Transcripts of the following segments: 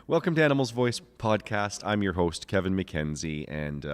Welcome to Animals Voice Podcast. I'm your host, Kevin McKenzie, and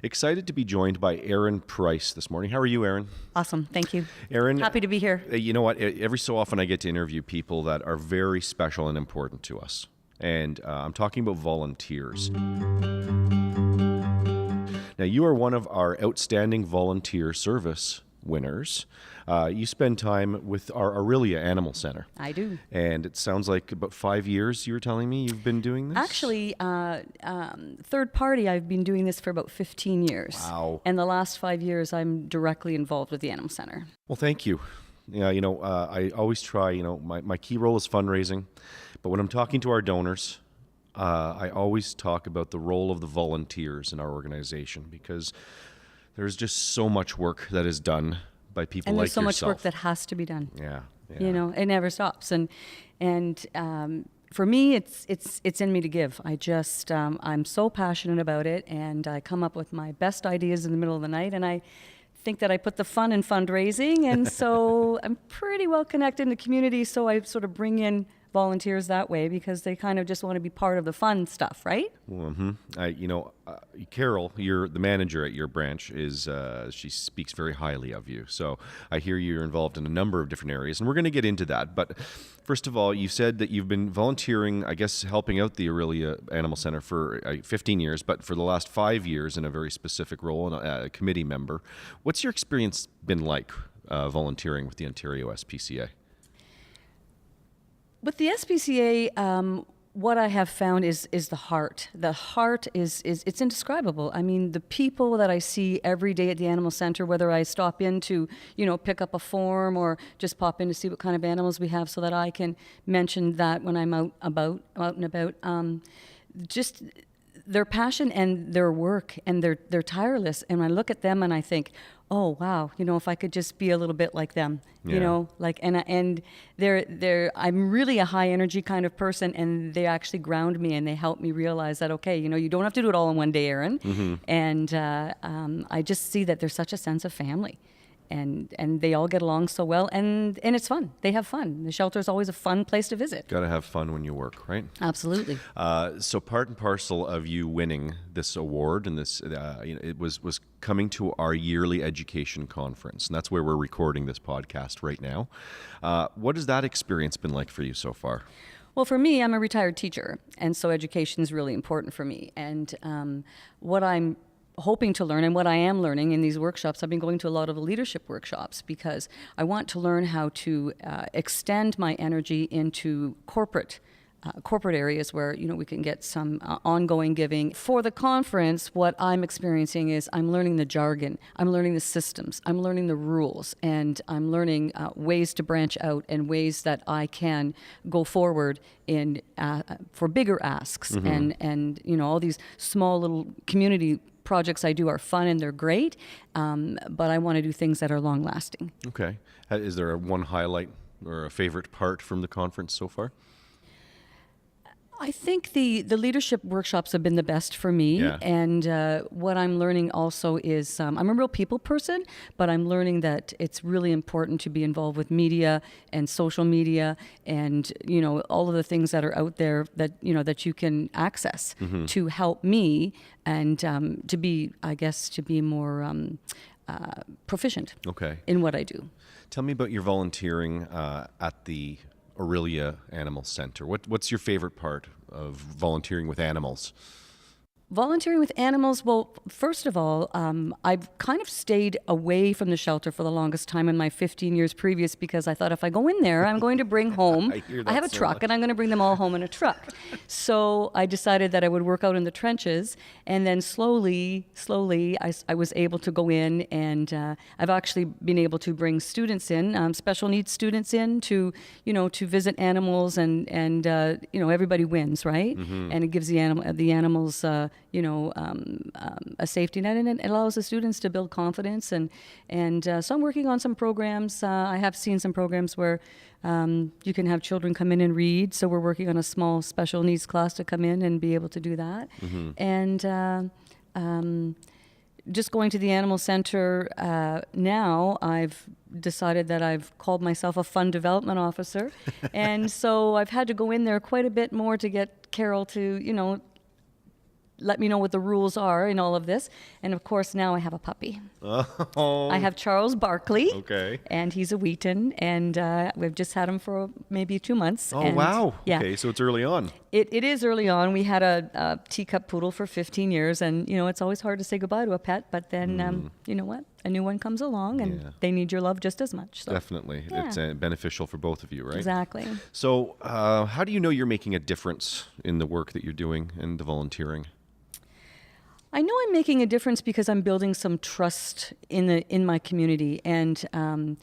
excited to be joined by Erin Price this morning. How are you, Erin? Awesome. Thank you. Erin, happy to be here. You know what? Every so often I get to interview people that are very special and important to us. And I'm talking about volunteers. Now, you are one of our outstanding volunteer service winners. You spend time with our Orillia Animal Center. I do. And it sounds like about 5 years, you were telling me, you've been doing this? Actually, third party, I've been doing this for about 15 years. Wow. And the last 5 years, I'm directly involved with the Animal Center. Well, thank you. Yeah, I always try, my key role is fundraising. But when I'm talking to our donors, I always talk about the role of the volunteers in our organization, because there's just so much work that is done by people like yourself. And there's so much work that has to be done. Yeah. It never stops. And for me, it's in me to give. I'm so passionate about it, and I come up with my best ideas in the middle of the night, and I think that I put the fun in fundraising, and so I'm pretty well connected in the community, so I sort of bring in volunteers that way because they kind of just want to be part of the fun stuff, right? Mm-hmm. Carol, you're the manager at your branch, she speaks very highly of you. So I hear you're involved in a number of different areas, and we're going to get into that. But first of all, you said that you've been volunteering, I guess, helping out the Orillia Animal Center for 15 years, but for the last 5 years in a very specific role, a committee member. What's your experience been like volunteering with the Ontario Spca? With the SPCA, what I have found is the heart. The heart is it's indescribable. I mean, the people that I see every day at the animal center, whether I stop in to, pick up a form or just pop in to see what kind of animals we have so that I can mention that when I'm out and about, just their passion and their work, and they're tireless. And I look at them and I think, oh wow, if I could just be a little bit like them, and I'm really a high energy kind of person, and they actually ground me and they help me realize that, okay, you don't have to do it all in one day, Erin. Mm-hmm. And I just see that there's such a sense of family. And they all get along so well, and it's fun. They have fun. The shelter is always a fun place to visit. Got to have fun when you work, right? Absolutely. So part and parcel of you winning this award, and this, it was coming to our yearly education conference, and that's where we're recording this podcast right now. What has that experience been like for you so far? Well, for me, I'm a retired teacher, and so education is really important for me. And what I'm hoping to learn, and what I am learning in these workshops, I've been going to a lot of the leadership workshops because I want to learn how to extend my energy into corporate areas where we can get some ongoing giving. For the conference, what I'm experiencing is I'm learning the jargon, I'm learning the systems, I'm learning the rules, and I'm learning ways to branch out and ways that I can go forward in for bigger asks. Mm-hmm. and all these small little community projects I do are fun and they're great, but I want to do things that are long lasting. Okay. Is there one highlight or a favorite part from the conference so far? I think the leadership workshops have been the best for me. Yeah. And what I'm learning also is I'm a real people person, but I'm learning that it's really important to be involved with media and social media and all of the things that are out there that that you can access. Mm-hmm. To help me and to be more proficient. Okay. In what I do. Tell me about your volunteering at the Orillia Animal Center. What's your favorite part of volunteering with animals? Volunteering with animals, well, first of all, I've kind of stayed away from the shelter for the longest time in my 15 years previous because I thought if I go in there, I'm going to bring home, I have a truck and I'm going to bring them all home in a truck. So I decided that I would work out in the trenches, and then slowly, I was able to go in, and I've actually been able to bring students in, special needs students in to visit animals, and everybody wins, right? Mm-hmm. And it gives the animals a safety net, and it allows the students to build confidence. And so I'm working on some programs. I have seen some programs where you can have children come in and read. So we're working on a small special needs class to come in and be able to do that. Mm-hmm. And just going to the animal center now, I've decided that I've called myself a fund development officer. And so I've had to go in there quite a bit more to get Carol to, let me know what the rules are in all of this. And of course, now I have a puppy. Oh. I have Charles Barkley. Okay. And he's a Wheaton. And we've just had him for maybe 2 months. Oh, and, wow. Yeah. Okay, so it's early on. It is early on. We had a teacup poodle for 15 years. And, it's always hard to say goodbye to a pet. But then, you know what? A new one comes along and they need your love just as much. So. Definitely. Yeah. It's beneficial for both of you, right? Exactly. So how do you know you're making a difference in the work that you're doing and the volunteering? I know I'm making a difference because I'm building some trust in my community, and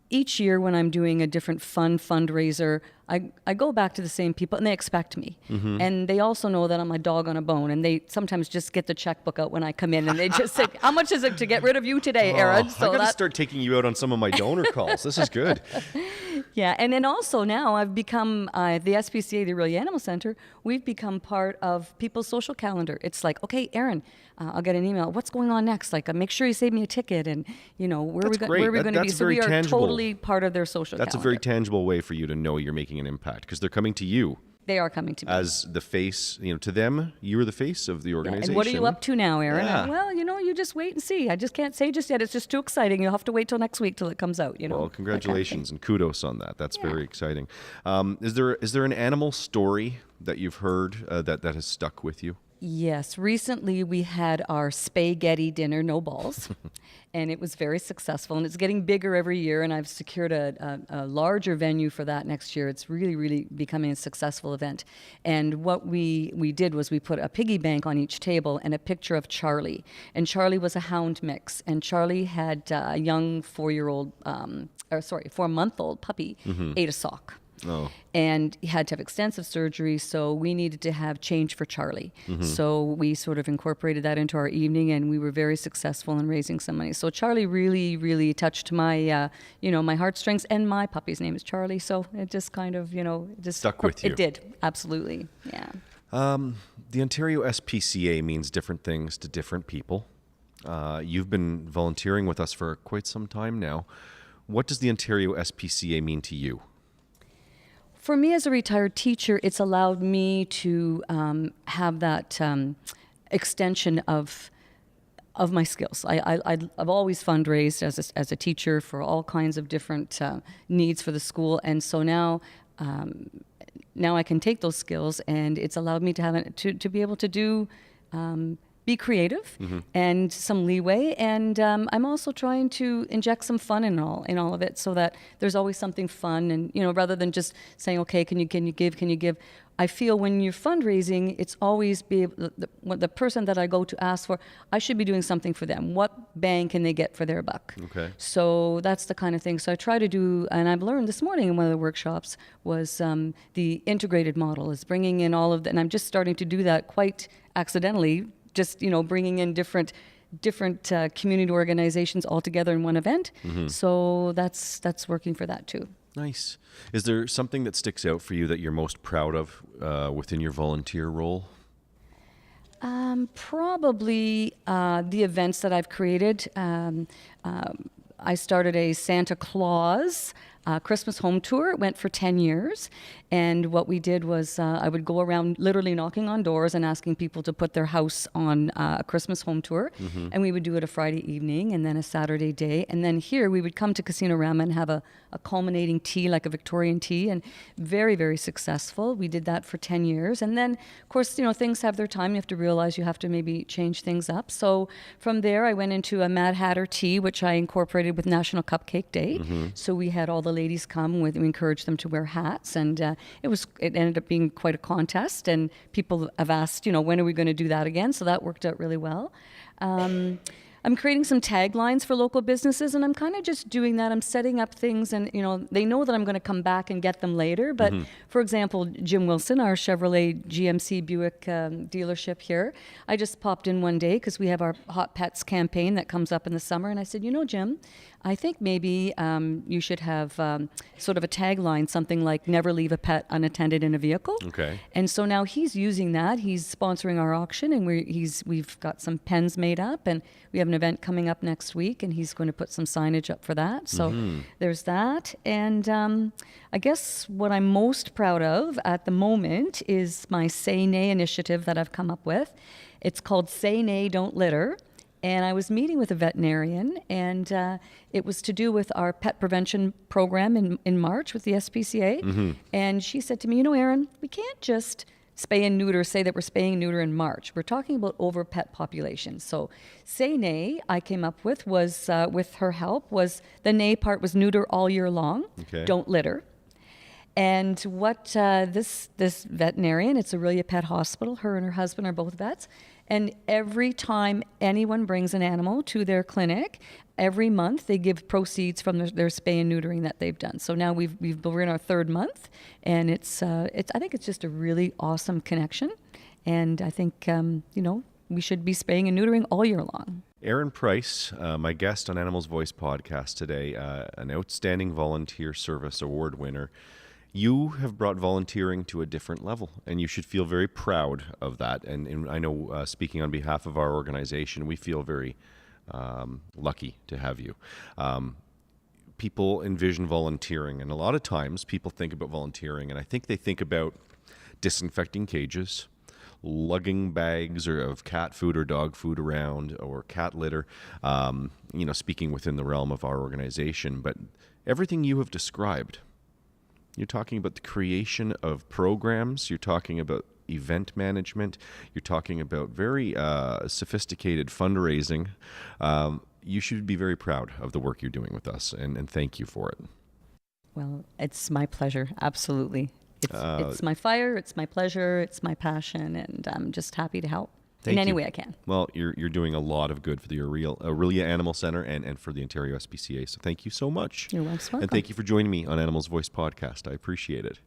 each year when I'm doing a different fundraiser, I go back to the same people, and they expect me, and they also know that I'm a dog on a bone, and they sometimes just get the checkbook out when I come in, and they just say, "How much is it to get rid of you today, Erin?" So I got to start taking you out on some of my donor calls. This is good. Yeah, and then also now I've become, the SPCA, the Orillia Animal Center, we've become part of people's social calendar. It's like, okay, Erin, I'll get an email. What's going on next? Like, make sure you save me a ticket, and, where are we going to be? So we are tangible. Totally part of their social That's calendar. a very tangible way for you to know you're making an impact because they're coming to you. They are coming to me. As the face, to them, you're the face of the organization. And what are you up to now, Erin? Yeah. Well, you just wait and see. I just can't say just yet. It's just too exciting. You'll have to wait till next week till it comes out, Well, congratulations and kudos on that. That's very exciting. Is there an animal story that you've heard that has stuck with you? Yes. Recently, we had our spaghetti dinner, no balls, and it was very successful. And it's getting bigger every year, and I've secured a larger venue for that next year. It's really, really becoming a successful event. And what we did was we put a piggy bank on each table and a picture of Charlie. And Charlie was a hound mix, and Charlie had a young 4-month-old puppy, ate a sock. Oh. And he had to have extensive surgery, so we needed to have change for Charlie. So we sort of incorporated that into our evening, and we were very successful in raising some money. So Charlie really, really touched my, my heartstrings, and my puppy's name is Charlie, so it just kind of, just stuck with you. It did, absolutely, yeah. The Ontario Spca means different things to different people. You've been volunteering with us for quite some time now. What does the Ontario Spca mean to you? For me, as a retired teacher, it's allowed me to have that extension of my skills. I've always fundraised as a teacher for all kinds of different needs for the school, and so now I can take those skills, and it's allowed me to have to be able to do. Be creative and some leeway, and I'm also trying to inject some fun in all of it, so that there's always something fun, and rather than just saying, okay, can you give. I feel when you're fundraising, it's always the person that I go to ask for, I should be doing something for them. What bang can they get for their buck? Okay. So that's the kind of thing. So I try to do, and I've learned this morning in one of the workshops, was the integrated model is bringing in all of the, and I'm just starting to do that quite accidentally, just bringing in different community organizations all together in one event. So that's working for that too. Nice. Is there something that sticks out for you that you're most proud of within your volunteer role? Probably the events that I've created. I started a Santa Claus Christmas home tour. It went for 10 years. And what we did was I would go around literally knocking on doors and asking people to put their house on a Christmas home tour. And we would do it a Friday evening and then a Saturday day. And then here we would come to Casino Rama and have a culminating tea, like a Victorian tea, and very, very successful. We did that for 10 years. And then, of course, things have their time. You have to realize you have to maybe change things up. So from there, I went into a Mad Hatter tea, which I incorporated with National Cupcake Day. So we had all the ladies come we encouraged them to wear hats, and it ended up being quite a contest, and people have asked, when are we going to do that again? So that worked out really well. I'm creating some taglines for local businesses, and I'm kind of just doing that. I'm setting up things, and they know that I'm going to come back and get them later. But for example, Jim Wilson, our Chevrolet GMC Buick dealership here, I just popped in one day because we have our Hot Pets campaign that comes up in the summer, and I said, Jim, I think maybe you should have sort of a tagline, something like "Never leave a pet unattended in a vehicle." Okay. And so now he's using that. He's sponsoring our auction, and we've got some pens made up, and we have an event coming up next week, and he's going to put some signage up for that. So there's that. And I guess what I'm most proud of at the moment is my Say Nay initiative that I've come up with. It's called Say Nay, Don't Litter. And I was meeting with a veterinarian, and it was to do with our pet prevention program in March with the SPCA. And she said to me, Erin, we can't just spay and neuter, say that we're spaying and neuter in March. We're talking about over pet populations. So Say Nay, I came up with was, with her help, was the nay part was neuter all year long, don't litter. And what this veterinarian, it's Orillia Pet Hospital, her and her husband are both vets, and every time anyone brings an animal to their clinic, every month they give proceeds from their spay and neutering that they've done. So now we're in our third month, and it's I think it's just a really awesome connection, and I think we should be spaying and neutering all year long. Erin Price, my guest on Animals Voice podcast today, an outstanding volunteer service award winner. You have brought volunteering to a different level, and you should feel very proud of that. And I know, speaking on behalf of our organization, we feel very lucky to have you. People envision volunteering, and a lot of times people think about volunteering, and I think they think about disinfecting cages, lugging bags of cat food or dog food around, or cat litter, speaking within the realm of our organization. But everything you have described, you're talking about the creation of programs. You're talking about event management. You're talking about very sophisticated fundraising. You should be very proud of the work you're doing with us, and thank you for it. Well, it's my pleasure. Absolutely. It's my fire. It's my pleasure. It's my passion, and I'm just happy to help in any way I can. Well, you're doing a lot of good for the Orillia Animal Center and for the Ontario Spca. So thank you so much. You're welcome. And thank you for joining me on Animals Voice podcast. I appreciate it.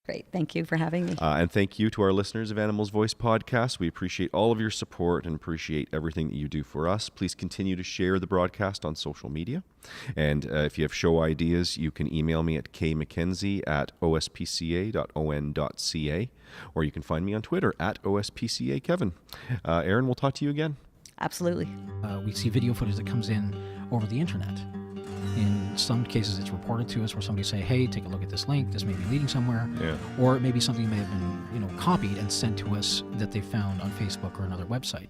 Great. Thank you for having me. And thank you to our listeners of Animals Voice podcast. We appreciate all of your support and appreciate everything that you do for us. Please continue to share the broadcast on social media. And if you have show ideas, you can email me at kmckenzie@ospca.on.ca, or you can find me on Twitter at OSPCAKevin. Erin, we'll talk to you again. Absolutely. We see video footage that comes in over the internet. In some cases, it's reported to us where somebody say, hey, take a look at this link. This may be leading somewhere. Yeah. Or it may be something that may have been copied and sent to us that they found on Facebook or another website.